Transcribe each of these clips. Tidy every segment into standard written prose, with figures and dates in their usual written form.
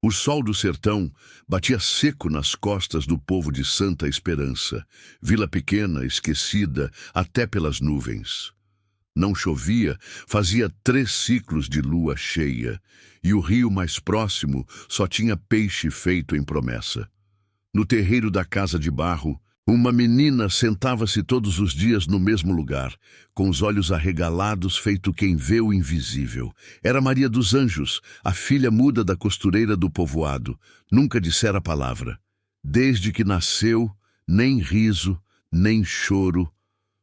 O sol do sertão batia seco nas costas do povo de Santa Esperança, vila pequena, esquecida até pelas nuvens. Não chovia, fazia 3 ciclos de lua cheia, e o rio mais próximo só tinha peixe feito em promessa. No terreiro da casa de barro, uma menina sentava-se todos os dias no mesmo lugar, com os olhos arregalados, feito quem vê o invisível. Era Maria dos Anjos, a filha muda da costureira do povoado. Nunca dissera palavra. Desde que nasceu, nem riso, nem choro,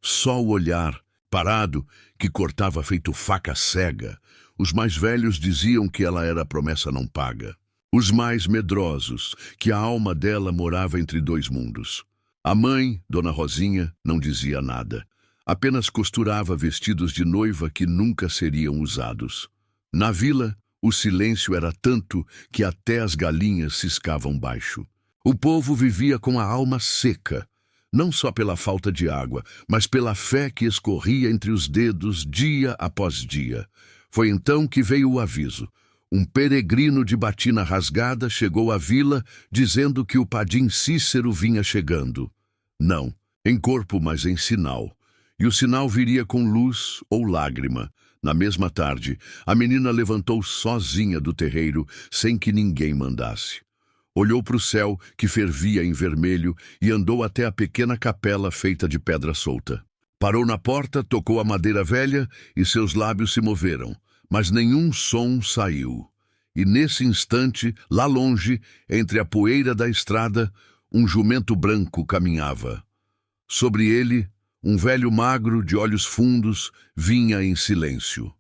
só o olhar, parado, que cortava feito faca cega. Os mais velhos diziam que ela era a promessa não paga. Os mais medrosos, que a alma dela morava entre 2 mundos. A mãe, Dona Rosinha, não dizia nada. Apenas costurava vestidos de noiva que nunca seriam usados. Na vila, o silêncio era tanto que até as galinhas ciscavam baixo. O povo vivia com a alma seca, não só pela falta de água, mas pela fé que escorria entre os dedos dia após dia. Foi então que veio o aviso. Um peregrino de batina rasgada chegou à vila dizendo que o padim Cícero vinha chegando. Não, em corpo, mas em sinal. E o sinal viria com luz ou lágrima. Na mesma tarde, a menina levantou sozinha do terreiro, sem que ninguém mandasse. Olhou para o céu, que fervia em vermelho, e andou até a pequena capela feita de pedra solta. Parou na porta, tocou a madeira velha e seus lábios se moveram. Mas nenhum som saiu. E nesse instante, lá longe, entre a poeira da estrada, um jumento branco caminhava. Sobre ele, um velho magro de olhos fundos vinha em silêncio.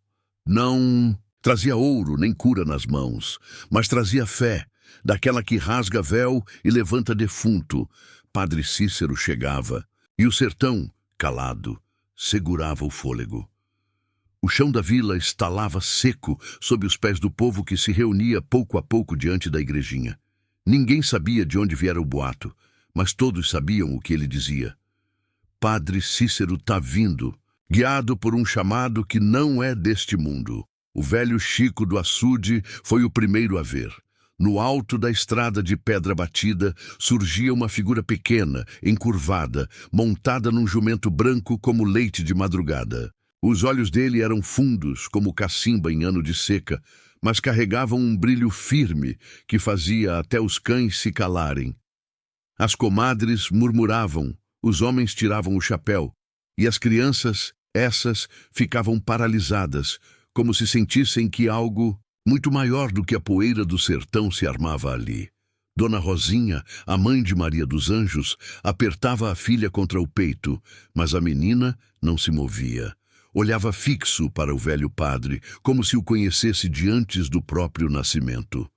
Não trazia ouro nem cura nas mãos, mas trazia fé, daquela que rasga véu e levanta defunto. Padre Cícero chegava, e o sertão, calado, segurava o fôlego. O chão da vila estalava seco sob os pés do povo que se reunia pouco a pouco diante da igrejinha. Ninguém sabia de onde viera o boato, mas todos sabiam o que ele dizia. Padre Cícero tá vindo, guiado por um chamado que não é deste mundo. O velho Chico do açude foi o primeiro a ver. No alto da estrada de pedra batida surgia uma figura pequena, encurvada, montada num jumento branco como leite de madrugada. Os olhos dele eram fundos, como cacimba em ano de seca, mas carregavam um brilho firme que fazia até os cães se calarem. As comadres murmuravam, os homens tiravam o chapéu, e as crianças, essas, ficavam paralisadas, como se sentissem que algo muito maior do que a poeira do sertão se armava ali. Dona Rosinha, a mãe de Maria dos Anjos, apertava a filha contra o peito, mas a menina não se movia. Olhava fixo para o velho padre, como se o conhecesse de antes do próprio nascimento.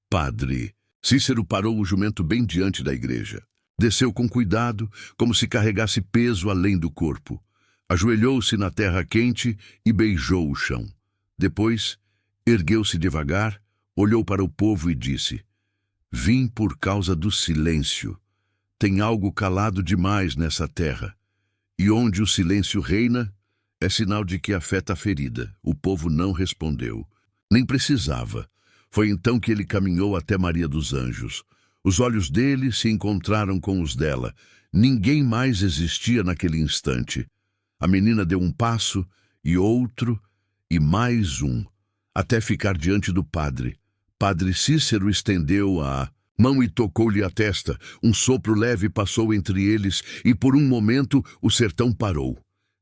Padre. Cícero parou o jumento bem diante da igreja. Desceu com cuidado, como se carregasse peso além do corpo. Ajoelhou-se na terra quente e beijou o chão. Depois, ergueu-se devagar, olhou para o povo e disse: Vim por causa do silêncio. Tem algo calado demais nessa terra. E onde o silêncio reina, é sinal de que a fé está ferida. O povo não respondeu. Nem precisava. Foi então que ele caminhou até Maria dos Anjos. Os olhos dele se encontraram com os dela. Ninguém mais existia naquele instante. A menina deu um passo, e outro, e mais um, até ficar diante do padre. Padre Cícero estendeu a mão e tocou-lhe a testa. Um sopro leve passou entre eles, e por um momento o sertão parou.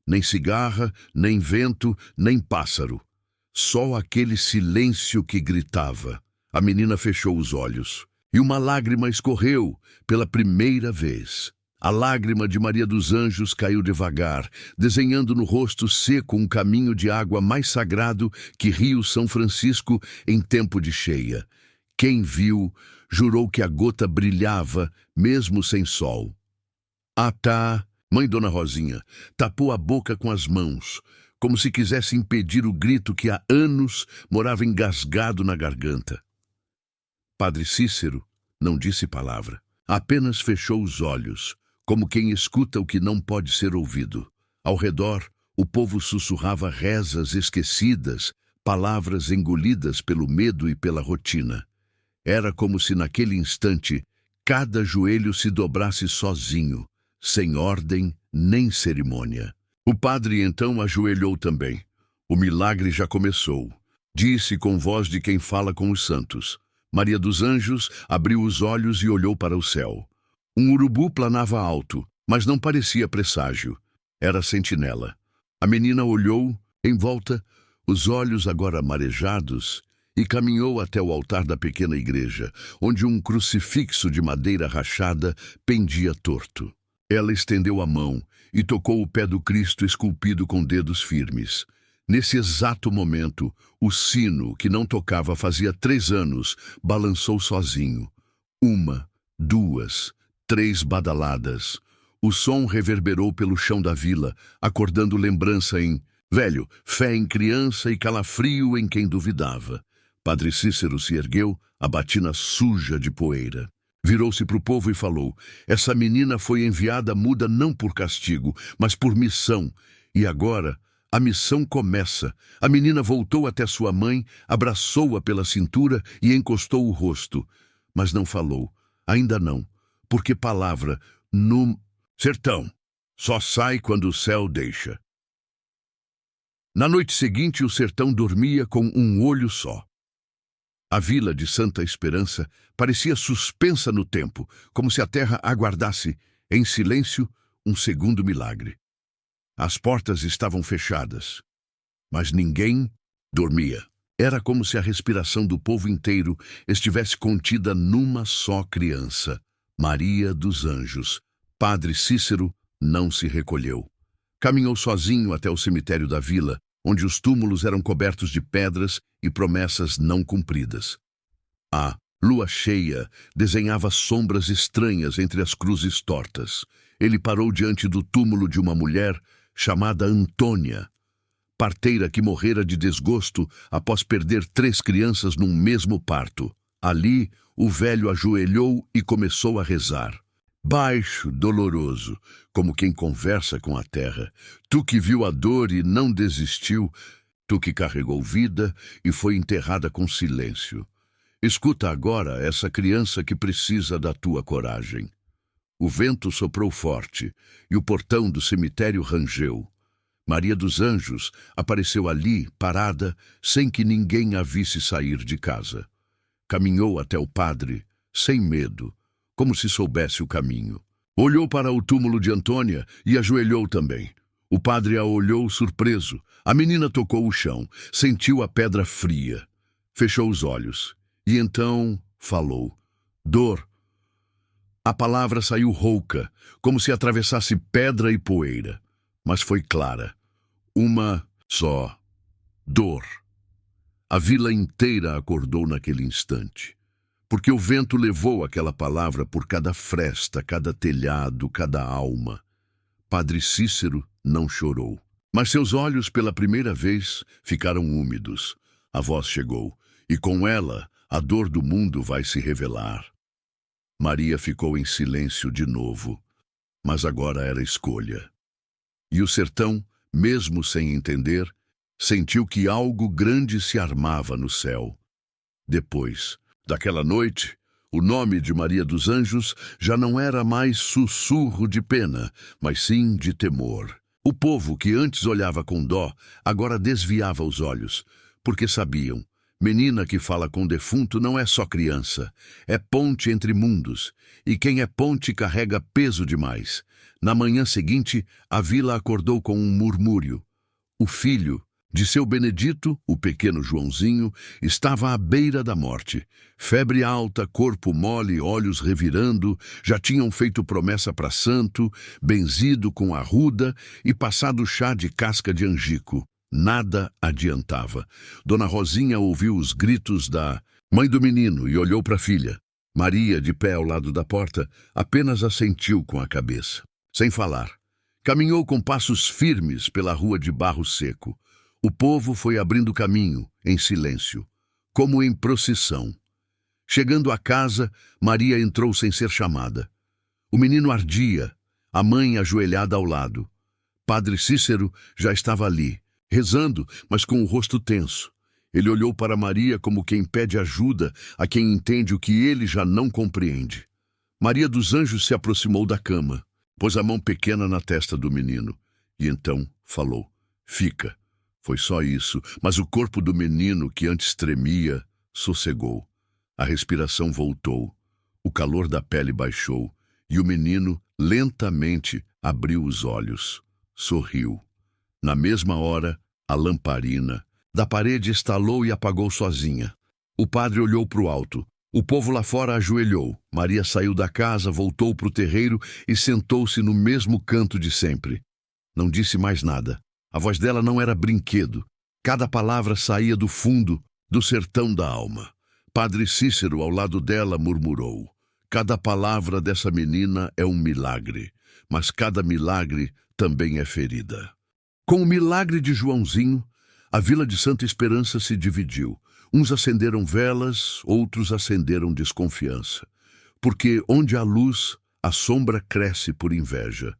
Nem cigarra, nem vento, nem pássaro. Só aquele silêncio que gritava. A menina fechou os olhos. E uma lágrima escorreu pela primeira vez. A lágrima de Maria dos Anjos caiu devagar, desenhando no rosto seco um caminho de água mais sagrado que Rio São Francisco em tempo de cheia. Quem viu, jurou que a gota brilhava, mesmo sem sol. Ah, tá! Mãe Dona Rosinha tapou a boca com as mãos, como se quisesse impedir o grito que há anos morava engasgado na garganta. Padre Cícero não disse palavra, apenas fechou os olhos, como quem escuta o que não pode ser ouvido. Ao redor, o povo sussurrava rezas esquecidas, palavras engolidas pelo medo e pela rotina. Era como se naquele instante cada joelho se dobrasse sozinho, sem ordem nem cerimônia. O padre então ajoelhou também. O milagre já começou. Disse com voz de quem fala com os santos. Maria dos Anjos abriu os olhos e olhou para o céu. Um urubu planava alto, mas não parecia presságio. Era sentinela. A menina olhou, em volta, os olhos agora marejados, e caminhou até o altar da pequena igreja, onde um crucifixo de madeira rachada pendia torto. Ela estendeu a mão e tocou o pé do Cristo esculpido com dedos firmes. Nesse exato momento, o sino, que não tocava fazia 3 anos, balançou sozinho. 1, 2, 3 badaladas. O som reverberou pelo chão da vila, acordando lembrança em velho, fé em criança e calafrio em quem duvidava. Padre Cícero se ergueu, a batina suja de poeira. Virou-se para o povo e falou: essa menina foi enviada muda não por castigo, mas por missão. E agora a missão começa. A menina voltou até sua mãe, abraçou-a pela cintura e encostou o rosto. Mas não falou. Ainda não. Porque palavra, no sertão, só sai quando o céu deixa. Na noite seguinte, o sertão dormia com um olho só. A vila de Santa Esperança parecia suspensa no tempo, como se a terra aguardasse, em silêncio, um segundo milagre. As portas estavam fechadas, mas ninguém dormia. Era como se a respiração do povo inteiro estivesse contida numa só criança, Maria dos Anjos. Padre Cícero não se recolheu. Caminhou sozinho até o cemitério da vila, onde os túmulos eram cobertos de pedras e promessas não cumpridas. A lua cheia desenhava sombras estranhas entre as cruzes tortas. Ele parou diante do túmulo de uma mulher chamada Antônia, parteira que morrera de desgosto após perder 3 crianças num mesmo parto. Ali, o velho ajoelhou e começou a rezar. Baixo, doloroso, como quem conversa com a terra. Tu que viu a dor e não desistiu, tu que carregou vida e foi enterrada com silêncio. Escuta agora essa criança que precisa da tua coragem. O vento soprou forte e o portão do cemitério rangeu. Maria dos Anjos apareceu ali, parada, sem que ninguém a visse sair de casa. Caminhou até o padre, sem medo, como se soubesse o caminho. Olhou para o túmulo de Antônia e ajoelhou também. O padre a olhou surpreso. A menina tocou o chão, sentiu a pedra fria. Fechou os olhos e então falou. Dor. A palavra saiu rouca, como se atravessasse pedra e poeira, mas foi clara. Uma só. Dor. A vila inteira acordou naquele instante, porque o vento levou aquela palavra por cada fresta, cada telhado, cada alma. Padre Cícero não chorou, mas seus olhos pela primeira vez ficaram úmidos. A voz chegou, e com ela a dor do mundo vai se revelar. Maria ficou em silêncio de novo, mas agora era escolha. E o sertão, mesmo sem entender, sentiu que algo grande se armava no céu. Depois daquela noite, o nome de Maria dos Anjos já não era mais sussurro de pena, mas sim de temor. O povo, que antes olhava com dó, agora desviava os olhos, porque sabiam: menina que fala com defunto não é só criança, é ponte entre mundos, e quem é ponte carrega peso demais. Na manhã seguinte, a vila acordou com um murmúrio. O filho de seu Benedito, o pequeno Joãozinho, estava à beira da morte. Febre alta, corpo mole, olhos revirando, já tinham feito promessa para santo, benzido com arruda e passado chá de casca de angico. Nada adiantava. Dona Rosinha ouviu os gritos da mãe do menino e olhou para a filha. Maria, de pé ao lado da porta, apenas assentiu com a cabeça, sem falar. Caminhou com passos firmes pela rua de barro seco. O povo foi abrindo caminho, em silêncio, como em procissão. Chegando à casa, Maria entrou sem ser chamada. O menino ardia, a mãe ajoelhada ao lado. Padre Cícero já estava ali, rezando, mas com o rosto tenso. Ele olhou para Maria como quem pede ajuda a quem entende o que ele já não compreende. Maria dos Anjos se aproximou da cama, pôs a mão pequena na testa do menino e então falou: "Fica." Foi só isso, mas o corpo do menino, que antes tremia, sossegou. A respiração voltou, o calor da pele baixou e o menino lentamente abriu os olhos. Sorriu. Na mesma hora, a lamparina da parede estalou e apagou sozinha. O padre olhou para o alto. O povo lá fora ajoelhou. Maria saiu da casa, voltou para o terreiro e sentou-se no mesmo canto de sempre. Não disse mais nada. A voz dela não era brinquedo. Cada palavra saía do fundo, do sertão da alma. Padre Cícero, ao lado dela, murmurou: "Cada palavra dessa menina é um milagre, mas cada milagre também é ferida." Com o milagre de Joãozinho, a vila de Santa Esperança se dividiu. Uns acenderam velas, outros acenderam desconfiança. Porque onde há luz, a sombra cresce por inveja.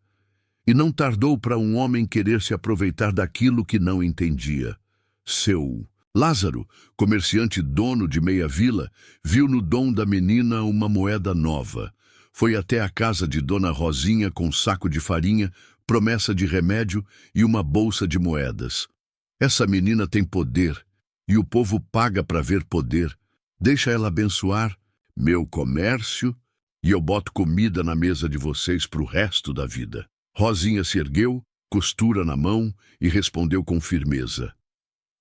E não tardou para um homem querer se aproveitar daquilo que não entendia. Seu Lázaro, comerciante dono de meia vila, viu no dom da menina uma moeda nova. Foi até a casa de Dona Rosinha com um saco de farinha, promessa de remédio e uma bolsa de moedas. "Essa menina tem poder, e o povo paga para ver poder. Deixa ela abençoar meu comércio e eu boto comida na mesa de vocês para o resto da vida." Rosinha se ergueu, costura na mão, e respondeu com firmeza: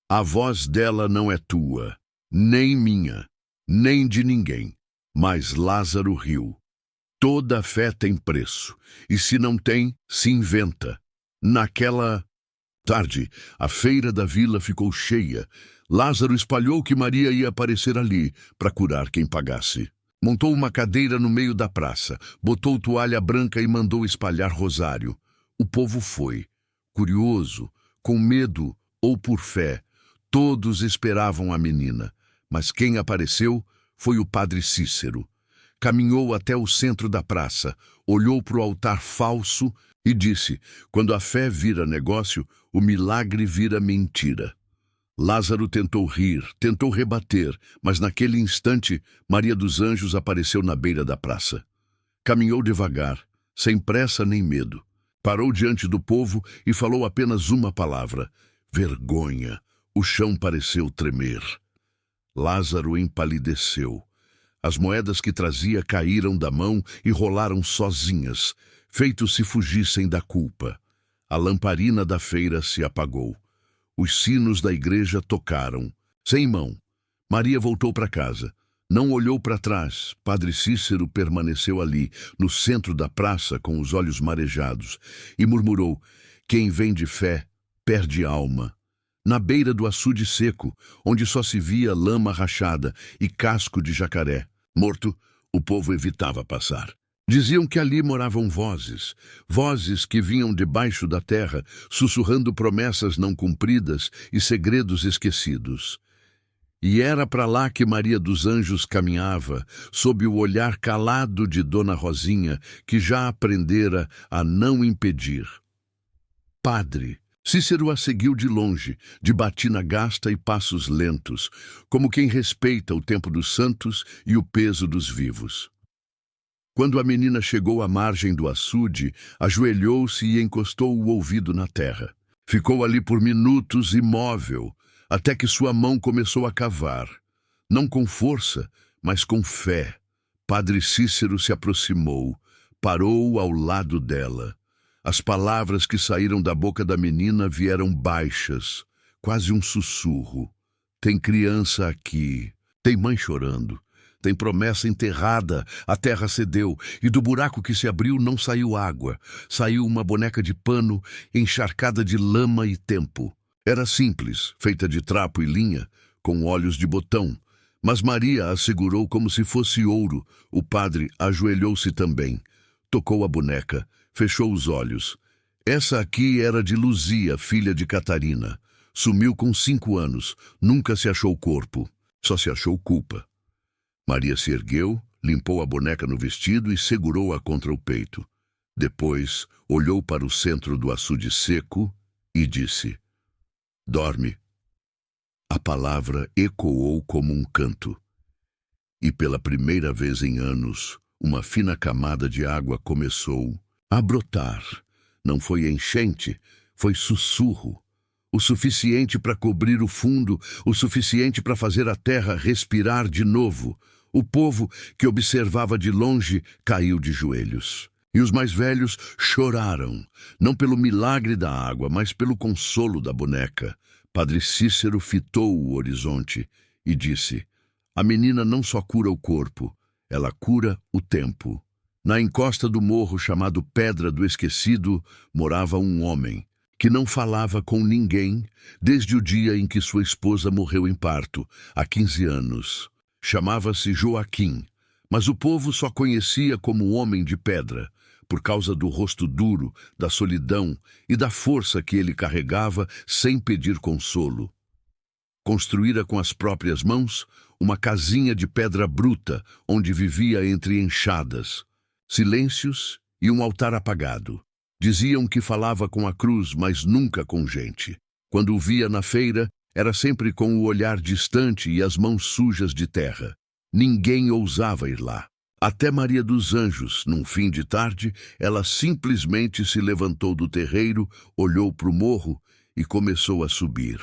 "A voz dela não é tua, nem minha, nem de ninguém." Mas Lázaro riu. "Toda fé tem preço, e se não tem, se inventa." Naquela tarde, a feira da vila ficou cheia. Lázaro espalhou que Maria ia aparecer ali para curar quem pagasse. Montou uma cadeira no meio da praça, botou toalha branca e mandou espalhar rosário. O povo foi, curioso, com medo ou por fé. Todos esperavam a menina, mas quem apareceu foi o padre Cícero. Caminhou até o centro da praça, olhou para o altar falso e disse: "Quando a fé vira negócio, o milagre vira mentira." Lázaro tentou rir, tentou rebater, mas naquele instante Maria dos Anjos apareceu na beira da praça. Caminhou devagar, sem pressa nem medo. Parou diante do povo e falou apenas uma palavra: vergonha. O chão pareceu tremer. Lázaro empalideceu. As moedas que trazia caíram da mão e rolaram sozinhas, feitos se fugissem da culpa. A lamparina da feira se apagou. Os sinos da igreja tocaram. Sem mão, Maria voltou para casa. Não olhou para trás. Padre Cícero permaneceu ali, no centro da praça, com os olhos marejados, e murmurou: "Quem vem de fé, perde alma." Na beira do açude seco, onde só se via lama rachada e casco de jacaré morto, o povo evitava passar. Diziam que ali moravam vozes, vozes que vinham debaixo da terra, sussurrando promessas não cumpridas e segredos esquecidos. E era para lá que Maria dos Anjos caminhava, sob o olhar calado de Dona Rosinha, que já aprendera a não impedir. "Padre." Cícero a seguiu de longe, de batina gasta e passos lentos, como quem respeita o tempo dos santos e o peso dos vivos. Quando a menina chegou à margem do açude, ajoelhou-se e encostou o ouvido na terra. Ficou ali por minutos imóvel, até que sua mão começou a cavar. Não com força, mas com fé. Padre Cícero se aproximou, parou ao lado dela. As palavras que saíram da boca da menina vieram baixas, quase um sussurro. "Tem criança aqui, tem mãe chorando, tem promessa enterrada, a terra cedeu, e do buraco que se abriu não saiu água. Saiu uma boneca de pano encharcada de lama e tempo. Era simples, feita de trapo e linha, com olhos de botão, mas Maria a segurou como se fosse ouro." O padre ajoelhou-se também, tocou a boneca, fechou os olhos. Essa aqui era de Luzia, filha de Catarina. Sumiu com 5 anos, nunca se achou corpo, só se achou culpa. Maria se ergueu, limpou a boneca no vestido e segurou-a contra o peito. Depois, olhou para o centro do açude seco e disse: "Dorme." A palavra ecoou como um canto. E pela primeira vez em anos, uma fina camada de água começou a brotar. Não foi enchente, foi sussurro. O suficiente para cobrir o fundo, o suficiente para fazer a terra respirar de novo. O povo, que observava de longe, caiu de joelhos. E os mais velhos choraram, não pelo milagre da água, mas pelo consolo da boneca. Padre Cícero fitou o horizonte e disse: a menina não só cura o corpo, ela cura o tempo. Na encosta do morro chamado Pedra do Esquecido, morava um homem que não falava com ninguém desde o dia em que sua esposa morreu em parto, há 15 anos. Chamava-se Joaquim, mas o povo só conhecia como Homem de Pedra, por causa do rosto duro, da solidão e da força que ele carregava sem pedir consolo. Construíra com as próprias mãos uma casinha de pedra bruta, onde vivia entre enxadas, silêncios e um altar apagado. Diziam que falava com a cruz, mas nunca com gente. Quando o via na feira, era sempre com o olhar distante e as mãos sujas de terra. Ninguém ousava ir lá. Até Maria dos Anjos, num fim de tarde, ela simplesmente se levantou do terreiro, olhou para o morro e começou a subir.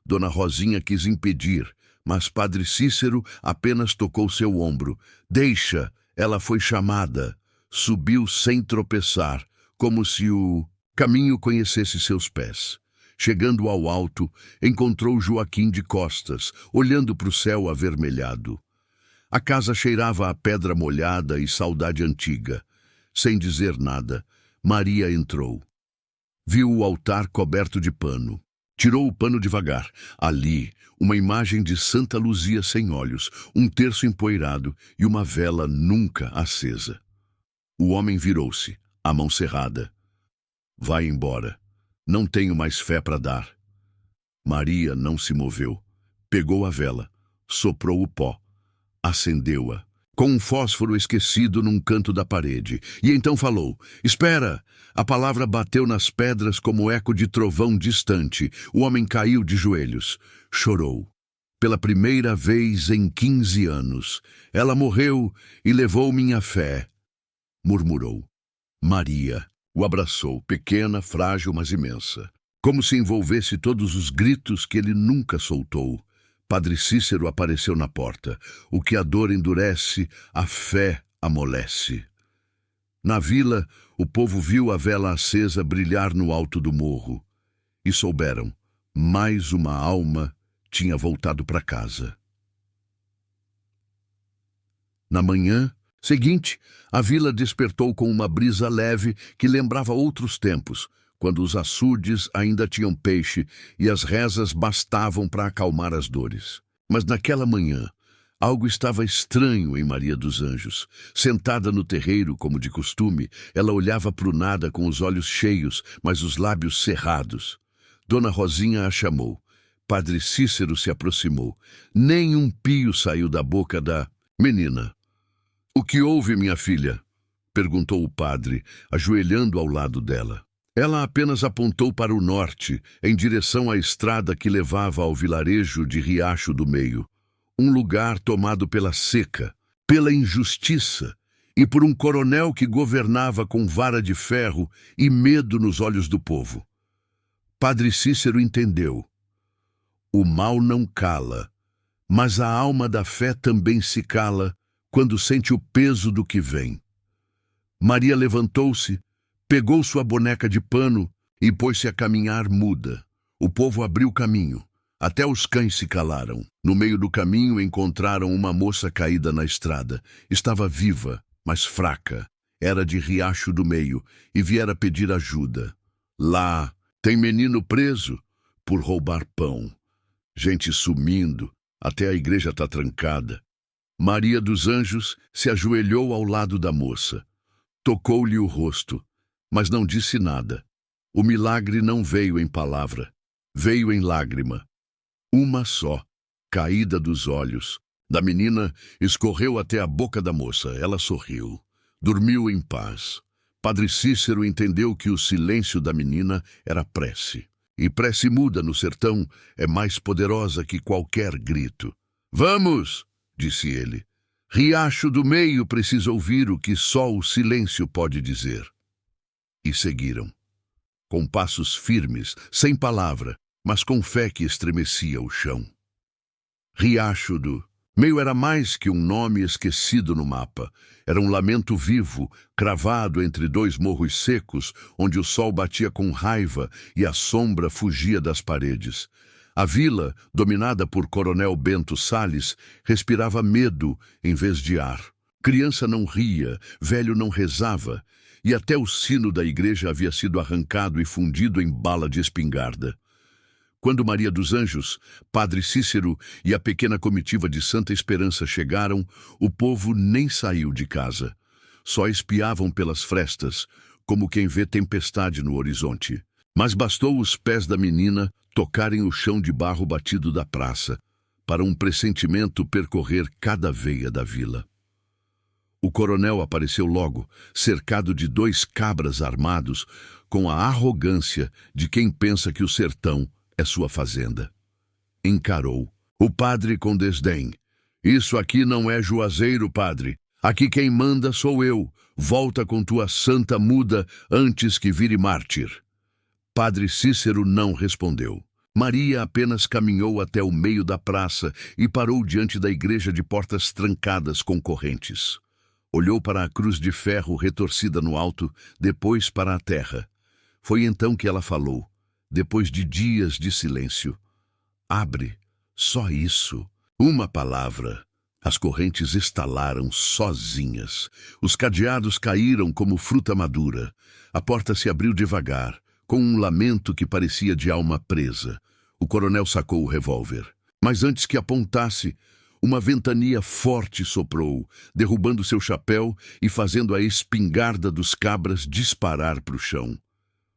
Dona Rosinha quis impedir, mas Padre Cícero apenas tocou seu ombro. Deixa, ela foi chamada. Subiu sem tropeçar, como se o caminho conhecesse seus pés. Chegando ao alto, encontrou Joaquim de costas, olhando para o céu avermelhado. A casa cheirava a pedra molhada e saudade antiga. Sem dizer nada, Maria entrou. Viu o altar coberto de pano. Tirou o pano devagar. Ali, uma imagem de Santa Luzia sem olhos, um terço empoeirado e uma vela nunca acesa. O homem virou-se, a mão cerrada. Vai embora. Não tenho mais fé para dar. Maria não se moveu. Pegou a vela, soprou o pó, acendeu-a, com um fósforo esquecido num canto da parede, e então falou: espera! A palavra bateu nas pedras como eco de trovão distante. O homem caiu de joelhos. Chorou. Pela primeira vez em 15 anos. Ela morreu e levou minha fé. Murmurou. Maria o abraçou, pequena, frágil, mas imensa. Como se envolvesse todos os gritos que ele nunca soltou. Padre Cícero apareceu na porta. O que a dor endurece, a fé amolece. Na vila, o povo viu a vela acesa brilhar no alto do morro. E souberam, mais uma alma tinha voltado para casa. Na manhã seguinte, a vila despertou com uma brisa leve que lembrava outros tempos, quando os açudes ainda tinham peixe e as rezas bastavam para acalmar as dores. Mas naquela manhã, algo estava estranho em Maria dos Anjos. Sentada no terreiro, como de costume, ela olhava para o nada com os olhos cheios, mas os lábios cerrados. Dona Rosinha a chamou. Padre Cícero se aproximou. Nem um pio saiu da boca da menina. O que houve, minha filha? Perguntou o padre, ajoelhando ao lado dela. Ela apenas apontou para o norte, em direção à estrada que levava ao vilarejo de Riacho do Meio. Um lugar tomado pela seca, pela injustiça e por um coronel que governava com vara de ferro e medo nos olhos do povo. Padre Cícero entendeu. O mal não cala, mas a alma da fé também se cala quando sente o peso do que vem. Maria levantou-se, pegou sua boneca de pano e pôs-se a caminhar muda. O povo abriu caminho. Até os cães se calaram. No meio do caminho encontraram uma moça caída na estrada. Estava viva, mas fraca. Era de Riacho do Meio e viera pedir ajuda. Lá tem menino preso por roubar pão. Gente sumindo, até a igreja está trancada. Maria dos Anjos se ajoelhou ao lado da moça. Tocou-lhe o rosto, mas não disse nada. O milagre não veio em palavra, veio em lágrima. Uma só, caída dos olhos. Da menina escorreu até a boca da moça. Ela sorriu. Dormiu em paz. Padre Cícero entendeu que o silêncio da menina era prece. e prece muda no sertão é mais poderosa que qualquer grito. Vamos, disse ele. Riacho do Meio precisa ouvir o que só o silêncio pode dizer. E seguiram, com passos firmes, sem palavra, mas com fé que estremecia o chão. Riacho do Meio era mais que um nome esquecido no mapa. Era um lamento vivo, cravado entre dois morros secos, onde o sol batia com raiva e a sombra fugia das paredes. A vila, dominada por Coronel Bento Salles, respirava medo em vez de ar. Criança não ria, velho não rezava, e até o sino da igreja havia sido arrancado e fundido em bala de espingarda. Quando Maria dos Anjos, Padre Cícero e a pequena comitiva de Santa Esperança chegaram, o povo nem saiu de casa. Só espiavam pelas frestas, como quem vê tempestade no horizonte. Mas bastou os pés da menina tocarem o chão de barro batido da praça, para um pressentimento percorrer cada veia da vila. O coronel apareceu logo, cercado de 2 cabras armados, com a arrogância de quem pensa que o sertão é sua fazenda. Encarou o padre com desdém. Isso aqui não é Juazeiro, padre. Aqui quem manda sou eu. Volta com tua santa muda antes que vire mártir. Padre Cícero não respondeu. Maria apenas caminhou até o meio da praça e parou diante da igreja de portas trancadas com correntes. Olhou para a cruz de ferro retorcida no alto, depois para a terra. Foi então que ela falou, depois de dias de silêncio. Abre, só isso. Uma palavra. As correntes estalaram sozinhas. Os cadeados caíram como fruta madura. A porta se abriu devagar, com um lamento que parecia de alma presa. O coronel sacou o revólver. Mas antes que apontasse, uma ventania forte soprou, derrubando seu chapéu e fazendo a espingarda dos cabras disparar para o chão.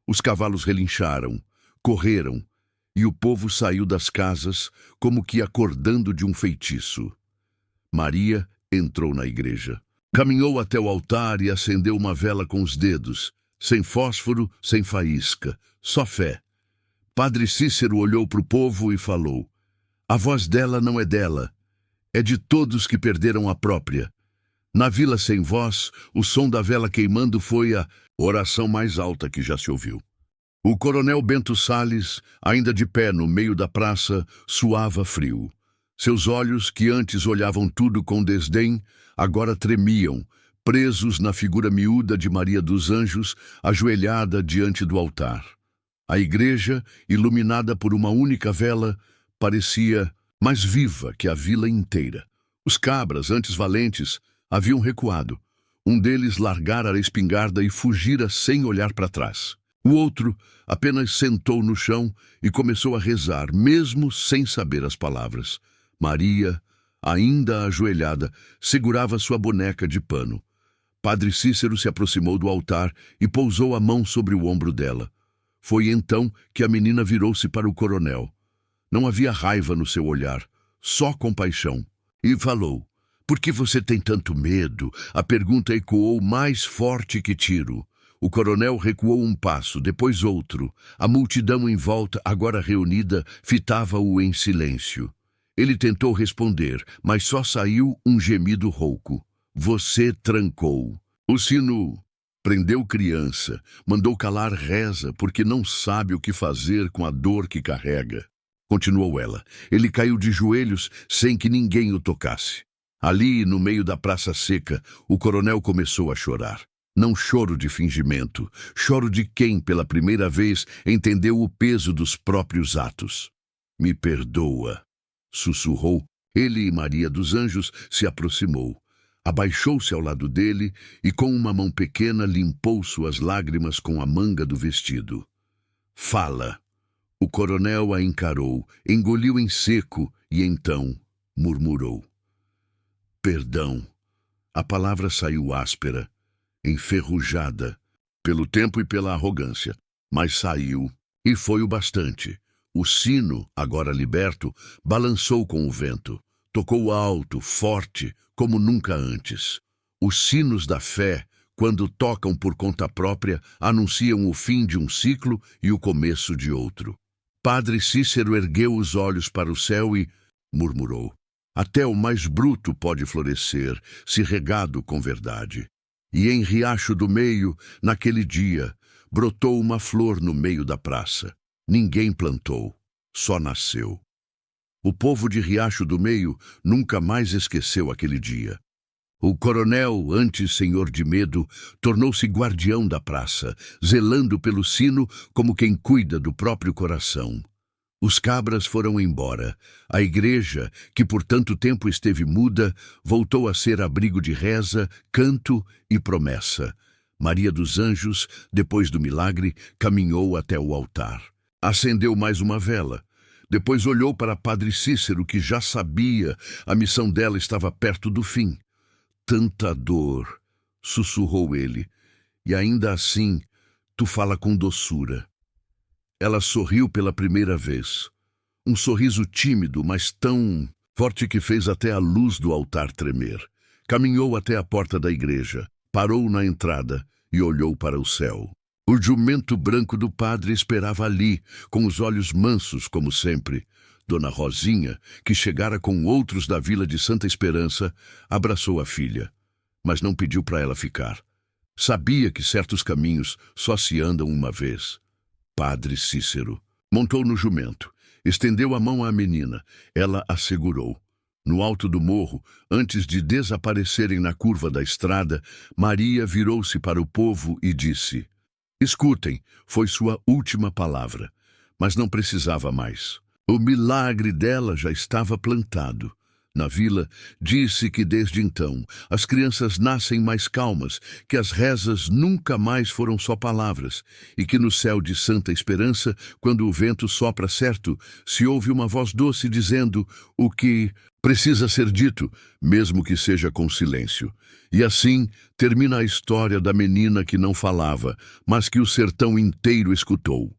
Os cavalos relincharam, correram, e o povo saiu das casas como que acordando de um feitiço. Maria entrou na igreja. Caminhou até o altar e acendeu uma vela com os dedos, sem fósforo, sem faísca, só fé. Padre Cícero olhou para o povo e falou: a voz dela não é dela, é de todos que perderam a própria. Na vila sem voz, o som da vela queimando foi a oração mais alta que já se ouviu. O coronel Bento Salles, ainda de pé no meio da praça, suava frio. Seus olhos, que antes olhavam tudo com desdém, agora tremiam, presos na figura miúda de Maria dos Anjos, ajoelhada diante do altar. A igreja, iluminada por uma única vela, parecia mais viva que a vila inteira. Os cabras, antes valentes, haviam recuado. Um deles largara a espingarda e fugira sem olhar para trás. O outro apenas sentou no chão e começou a rezar, mesmo sem saber as palavras. Maria, ainda ajoelhada, segurava sua boneca de pano. Padre Cícero se aproximou do altar e pousou a mão sobre o ombro dela. Foi então que a menina virou-se para o coronel. Não havia raiva no seu olhar, só compaixão. E falou: por que você tem tanto medo? A pergunta ecoou mais forte que tiro. O coronel recuou um passo, depois outro. A multidão em volta, agora reunida, fitava-o em silêncio. Ele tentou responder, mas só saiu um gemido rouco. Você trancou. O sino prendeu criança, mandou calar reza, porque não sabe o que fazer com a dor que carrega. Continuou ela. Ele caiu de joelhos sem que ninguém o tocasse. Ali, no meio da praça seca, o coronel começou a chorar. Não choro de fingimento, choro de quem, pela primeira vez, entendeu o peso dos próprios atos. Me perdoa, sussurrou. Ele e Maria dos Anjos se aproximou. Abaixou-se ao lado dele e com uma mão pequena limpou suas lágrimas com a manga do vestido. Fala. O coronel a encarou, engoliu em seco e então murmurou. Perdão. A palavra saiu áspera, enferrujada, pelo tempo e pela arrogância, mas saiu, e foi o bastante. O sino, agora liberto, balançou com o vento, tocou alto, forte, como nunca antes. Os sinos da fé, quando tocam por conta própria, anunciam o fim de um ciclo e o começo de outro. Padre Cícero ergueu os olhos para o céu e murmurou: até o mais bruto pode florescer, se regado com verdade. E em Riacho do Meio, naquele dia, brotou uma flor no meio da praça. Ninguém plantou, só nasceu. O povo de Riacho do Meio nunca mais esqueceu aquele dia. O coronel, antes senhor de medo, tornou-se guardião da praça, zelando pelo sino como quem cuida do próprio coração. Os cabras foram embora. A igreja, que por tanto tempo esteve muda, voltou a ser abrigo de reza, canto e promessa. Maria dos Anjos, depois do milagre, caminhou até o altar. Acendeu mais uma vela. Depois olhou para Padre Cícero, que já sabia, a missão dela estava perto do fim. Tanta dor, sussurrou ele, e ainda assim tu fala com doçura. Ela sorriu pela primeira vez. Um sorriso tímido, mas tão forte que fez até a luz do altar tremer. Caminhou até a porta da igreja, parou na entrada e olhou para o céu. O jumento branco do padre esperava ali, com os olhos mansos como sempre. Dona Rosinha, que chegara com outros da vila de Santa Esperança, abraçou a filha, mas não pediu para ela ficar. Sabia que certos caminhos só se andam uma vez. Padre Cícero montou no jumento, estendeu a mão à menina. Ela a segurou. No alto do morro, antes de desaparecerem na curva da estrada, Maria virou-se para o povo e disse: escutem, foi sua última palavra, mas não precisava mais. O milagre dela já estava plantado. Na vila, disse que desde então as crianças nascem mais calmas, que as rezas nunca mais foram só palavras, e que no céu de Santa Esperança, quando o vento sopra certo, se ouve uma voz doce dizendo o que precisa ser dito, mesmo que seja com silêncio. E assim termina a história da menina que não falava, mas que o sertão inteiro escutou.